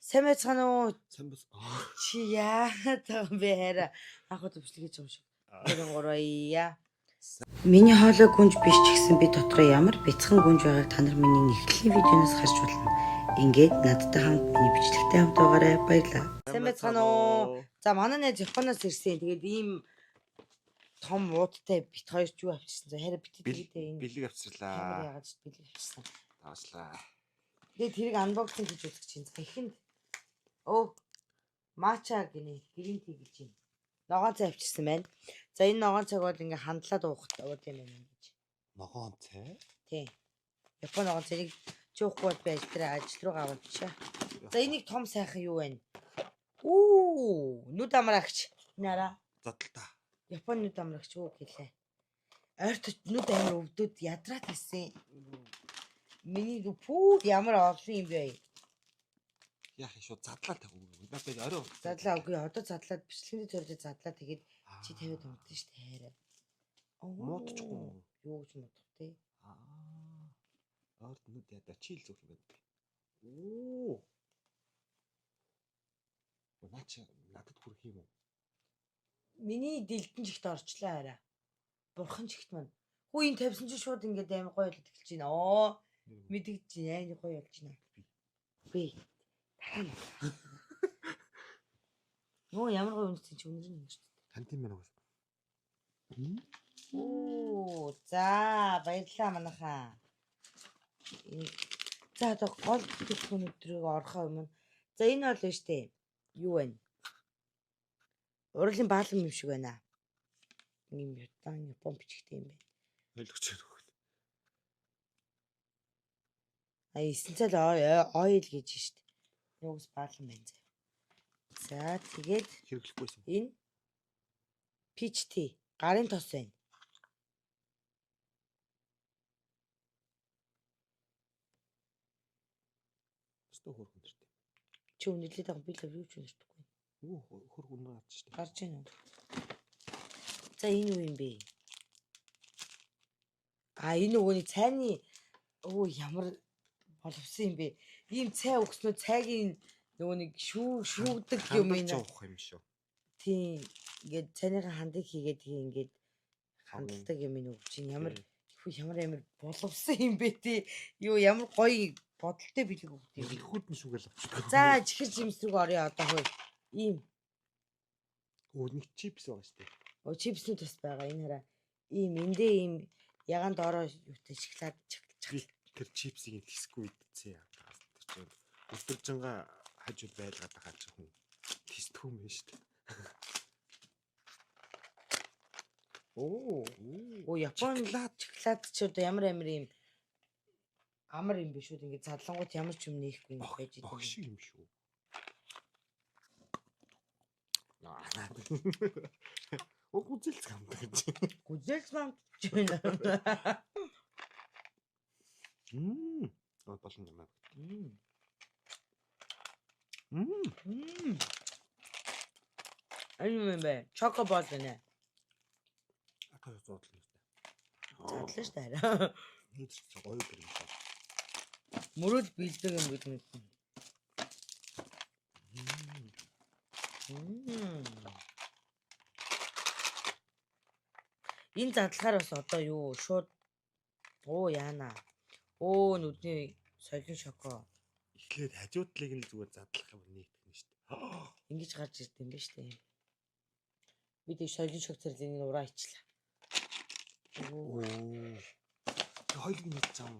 Сайн байцгаана уу? Сайн бас. Чи яагаад байгаа юм бэ хараа. Анхуд өвчлөгөж юм шиг. 23-я. Миний хоолой гүнж биш ч гэсэн би дотроо ямар бяцхан гүнж байгааг та нар миний нэгтгэлийн видеоноос харж болно. Ингээд надтай хамт миний бичлэгтэй хамт байгаарай. Баярлалаа. Сайн байцгаана уу? За манай найз Японоос ирсэн. Тэгээд ийм том ууттай бит хоёр ч юу авчирсан. За хараа бит тэгээд энэ Бэлэг авчирлаа. камер яагаад ч бэлэг авчирсан. Тааслаа. Тэгээд тэрийг анбоксинг хийж үзэх чинь. За ихэнд матча гинэ грин ти гэж юм. Ногоон цай авчирсан байна. За энэ ногоон цайг бол ингээ хандлаад уух юм байна гэж. Ногоон цай? Тийм. Япон ногоон цайг чуухгүй бол байж тэр ажил руу гавчаа. За энийг том сайхан юу вэ? Нүд амрагч. Нара. Задлаа. Япон нүд амрагч юу гэлээ. Ойрт нүд амир өвдөд ядраад ирсэн. Миний пүү ямар олон юм бэ? Яах юм шүү задлаа таггүй. Надад орой. Задлаа үгүй одоо задлаад бичлэгэнд төрөж задлаа тэгээд чи 50-д унтсан шүү дээ хайраа. Муудчихгүй. Юу гэж муудах те? Орд нүд ядаа чийл зүг юм байна. Наач надад хүрэх юм уу? Миний дэлдэн жигт орчлоо хараа. Бурхан жигт маань. Хүү энэ тавьсан чинь шууд ингээд амар гоё болоод эхэлж байна. Мэдгэж байна. Гоё болж байна. Би. Нөө ямар гоё үнэтэй чи өнөр нь шүү дээ. Танд юм байна уу? За баярлалаа манайхаа. За одоо гол бүтээгдэхүүн өдрийг орохоо юм. За энэ бол нь штэ. Юу вэ? Урлагийн баалан юм шиг байна. Ийм Япон бичгтэй юм байна. Ойлгож байна уу? Эссенциал ойл гэж штэ. Юус баалан байна заа. За тэгээд хэрэглэхгүйсэн. Энэ peach tea гарын тос байна. Өстө хөрх өндөртэй. Чи үнэлээд байгаа би л юу ч үнэртэхгүй. Хөрх өндөр гарч штэ. Гарч байна уу? За энэ юу юм бэ? Энэ нөгөөний цайны ямар боловсон юм бэ? Ийм цай өгснөө цайгийн нөгөө нэг шүүгдэг юм байна. Уух юм шүү. Тийм ингээд цайныхаа хандыг хийгээд ингээд хандлагдаг юм өгч чинь ямар амар боловсон юм бэ тий. Юу ямар гоё бодолтой бэлэг өгдөг. Ихүүд нь шүүгээл авчихсан. За чихэр жимс рүү орё одоо хөө. Ийм. Нэг чипс байгаа штэ. Чипснүүд бас байгаа энэ хараа. Ийм эндээ ийм ягаан доороо юутай шоколад тэр чипсийг тэсгүй идсэн яа. Тэр чинь өдөржинга хажууд байлгаад байгаа ч хүн тэсдэх юм байна штэ. Япон шоколад ч одоо ямар юм амар юм биш үү ингэ задлангууд ямар ч юм нээхгүй юм байж байгаа. Багш юм шүү. Гүзэлц хамтаа гэж. Гүзэлц хамтж байна. Болон юм аа. Аюу юм бэ? Чокобол нэ. Ахаа зоодлоо. Зоодлоо шүү дээ. Нэг ч гоё гэр юм шиг. Мөрөд бэлдэг юм бид нэг. Энэ задлагаар бас одоо юу шууд яана. Нүдний солин шоко. Эхлээд хажуудлыг нь зүгээр задлах юм нийтгэн шүү дээ. Ингэж гарч ирд юм ба штэ. Би тэг солин шок зэрлийг ураа ичлаа. Хойлог нэг зам.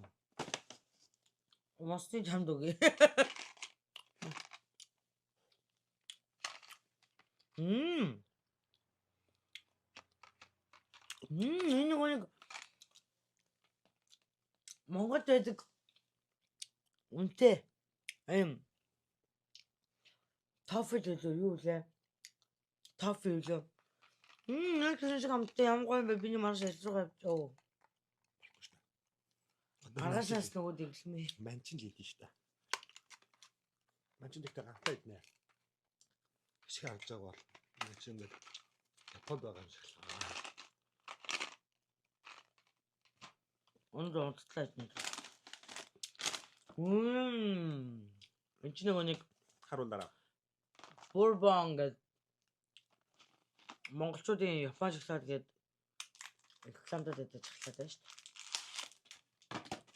Мосны чамд үгүй. Энэ нэг Монголд байдаг үнэтэй тофи төлөө юу лээ? Тофи юу? Нэг шиг амттай ямар гоё бэ? Биний марш ажруугаа явж. Аргасаас нөгөө дэглэмээ. Манчин л идэв шүү дээ. Манчин дэхтэй гартаа иднэ. Шиг харж байгаа бол манчин ингээд Японд байгаа юм шиг л. Онд онцлоо иднэ. Энэ ч нэг харуулаарай. Bourbon гэдэг монголчуудын Япон шоколад гэдэг рекламадад байдаг шоколад байна шүү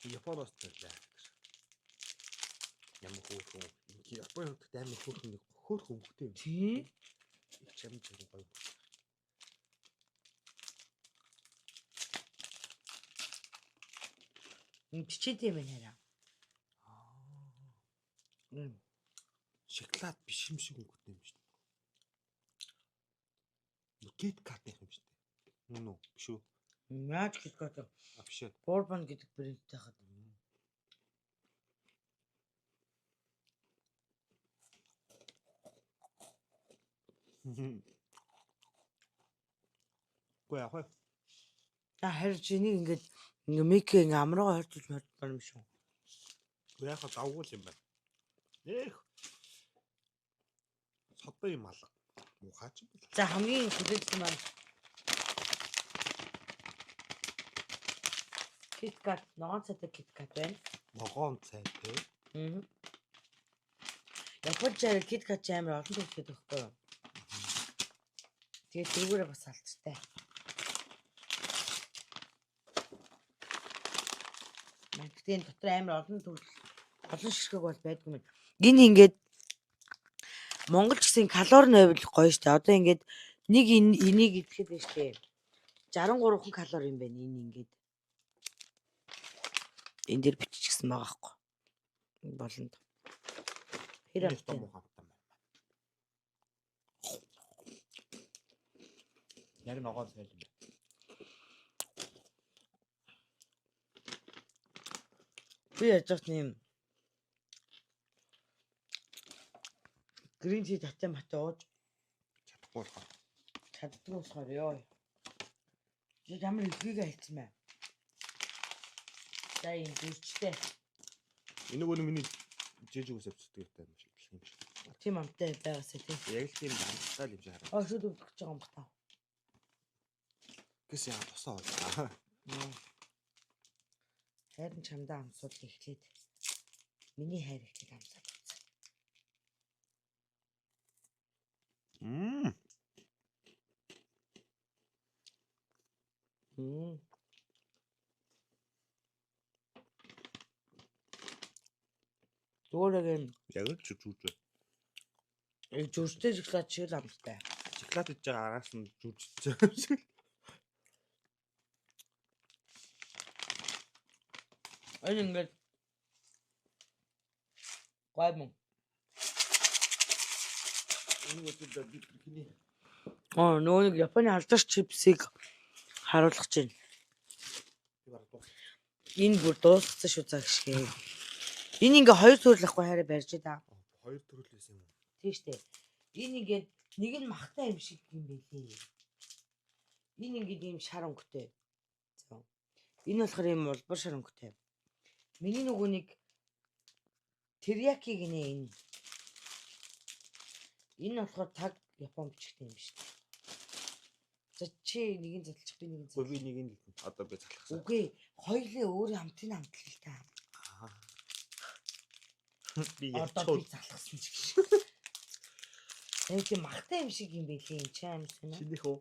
дээ. Японоос төрлөө. Ямар хөөрхөн. Японы хөлтөд амар хөөрхөн хөнгөтэй юм. Тийм. Их чамд гоё. Чичээтэй юм байна. Шоколад биш юм шиг өнгөтэй юм шүү дээ. Кит кат юм шүү дээ. Нүн үү? Биш үү? Яаж гэж бодож. Биш ээ. Bourbon гэдэг брэндтэй хаад. Гүй яах вэ? Та харж энийг ингээд микээ ингээ амраа хойрчулж мордсон юм шүү. Гүй яах вэ? Давгуул юм байна. Эх. Содон юм алга. Муухай ч юм бол. За хамгийн хүлээлтсэн маань KitKat ногоон цайтай KitKat байна. Ногоон цай тий. Япон чай KitKat амар олон төрөлтэй байхгүй юу? Тэгээд тэрүүгээрээ бас алдартай. Тэгтээ дотор амар олон төрөл олон ширхэг бол байдгүй юм. Энэ ингээд Монгол ч гэсэн калори навил гоё штэ. Одоо ингээд нэг энийг идэхэд байна штэ. 63 калори юм байна энэ ингээд. Энд дэр биччихсэн байгаа хгүй. Болонд. Тэр амттай муухайтай байна. Яг ногоон цай юм. Би яаж ч юм грин ти таттай мат ууж Чадахгүй болохоор. чаддгүй болохоор ёо. Ямар ихийг хэлсэн мэ. За энэ дүрчтэй. Энэ нөгөө миний жижиг үсэв зүтгэртэй юм шиг юм шиг. Тийм амтай байгаасаа тийм. Яг л тийм амттай л юм шиг хараа. Шүүд өвдөх гэж байгаа юм бата. Гэс яа тусаа болоо. Хайрын чамдаа амсуул эхлээд миний хайр ихтэй амсаад байна. Дөрөгийн Яг л зүгжээ. зүрхтэй шоколад шиг л амттай. Шоколад идж байгаа араас нь зүгжиж байгаа юм шиг. Энэ ингээд гой мөн. Энэ үсэд бид хиний. Нөгөө нэг Японы алдарч чипсыг харуулах чинь. Энэ бүр дууссан шүү заа гişгээ. Энэ ингээ хоёр төрлөхгүй хараа барьж да. Хоёр төрөл байсан юм. Тийм штэ. Энэ ингээд нэг нь махтай юм шиг юм байлээ. Энэ ингээд ийм шар өнгөтэй. За. Энэ болохоор ийм улбар шар өнгөтэй. Миний нөгөө нэг терияки гинэ энэ. Энэ болохоор таг Япон бичгтэй юм штэ. За чи нэгin задлчих би нэгin задлах. Би нэг нь одоо би залхсан. Үгүй хоёулаа өөр хамтын хамтлал та. Би Одоо би залхсан ч гэж. Энэ чи махтай юм шиг юм байлээ энэ ч юм байна. Шинийх үү?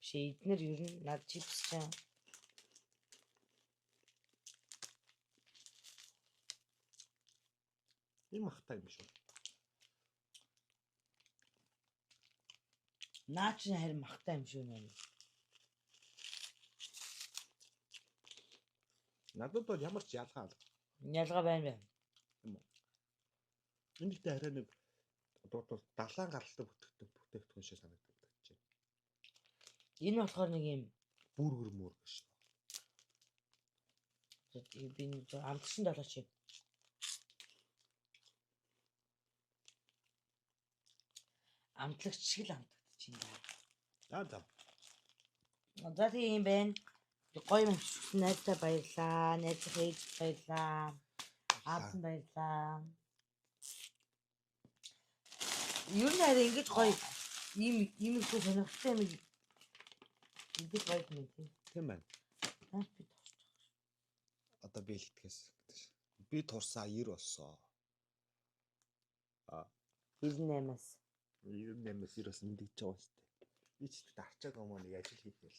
Биш эднэр ер нь над чипс чам. Энэ махтай юм шүү. Наач харин махтай юм шүү нэ. Надад бол ямар ч ялгаа. Ялгаа байна бай. Энэ ихтэй хараа нэг одоо далайн гаралтай бүтээгдэхүүн шиг санагддаг чинь. Энэ болохоор нэг юм Бүргэр мөр гэж. би нэг амтсан долооч юм. Амтлагч шиг л амтагдаж байна. За тийм байна. Гоё юм шигсэн найзтай баярлаа. Найзтай ээж баярлаа. Аавсан баярлаа. Юу нэр ингэж гоё ийм их сонирхолтой юм ингэж гоё юм тийм. Тийм байна. Би Одоо би л итгэс. Би турсаа 90 болсон. 98-аас. 98-аас 90-аас мэдээж байгаа шүү дээ. Би ч ихтэй арчааг өмөө нэг ажил хийх ял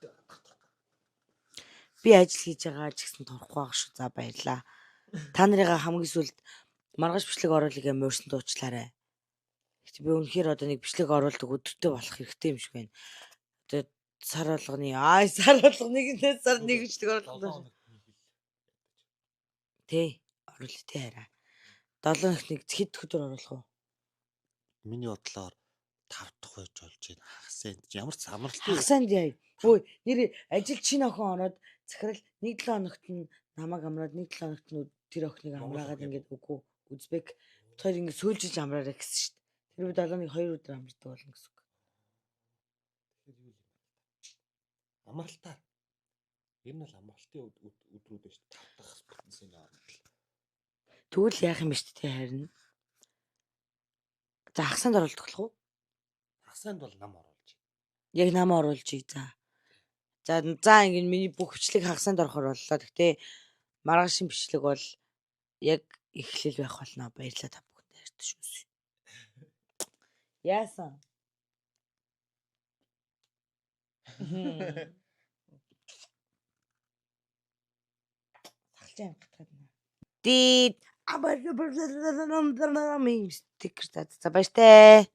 дуртай. Би ажил хийж байгаа ч гэсэн турахгүй байх шүү. За баярлаа. Та нарыгаа хамгийн сүүлд маргааш бичлэг оруулъя гэж морьсон дуучлаарай. Гэхдээ би үнэхээр одоо нэг бичлэг оруулдаг өдөртөө болох хэрэгтэй юм шиг байна. Одоо сар болгоны нэгнээс сар нэг бичлэг оруулах. Тэ оруулъя тэ хараа. 7 их нэг хэд өдөр оруулах уу? Миний бодлоор 5 дахь байж болж байна. Хагасанд ямар ч амралтын Хагасанд яа. Өө нэр ажил чинь охин ороод захирал 1-7 хоногт нь намайг амраад 1-7 хоногт нь тэр охиныг амраагаад ингээд үгүй Узбек хоёр ингээд сөүлжилж амраарай гэсэн шүү дээ. Тэр үед 7-ны 2 өдөр амардаг болно гэсэн үг. амралтаа. Ер нь л амралтын өдрүүд байж 5 дахь бүтэнсийн амралт. Тэгвэл яах юм бэ шүү дээ харин. За хагасанд оруулдаг болох уу? Хагасанд бол нам оруулж. Яг нам оруулжий за. За ингээд миний бүх бичлэг хагасанд орохоор боллоо. Гэхдээ маргаашийн бичлэг бол яг эхлэл байх болно. Баярлалаа та бүхэнд хайртай шүү. Яасан? Салжаа гатгаад байна. Дээд стикер за баяртай.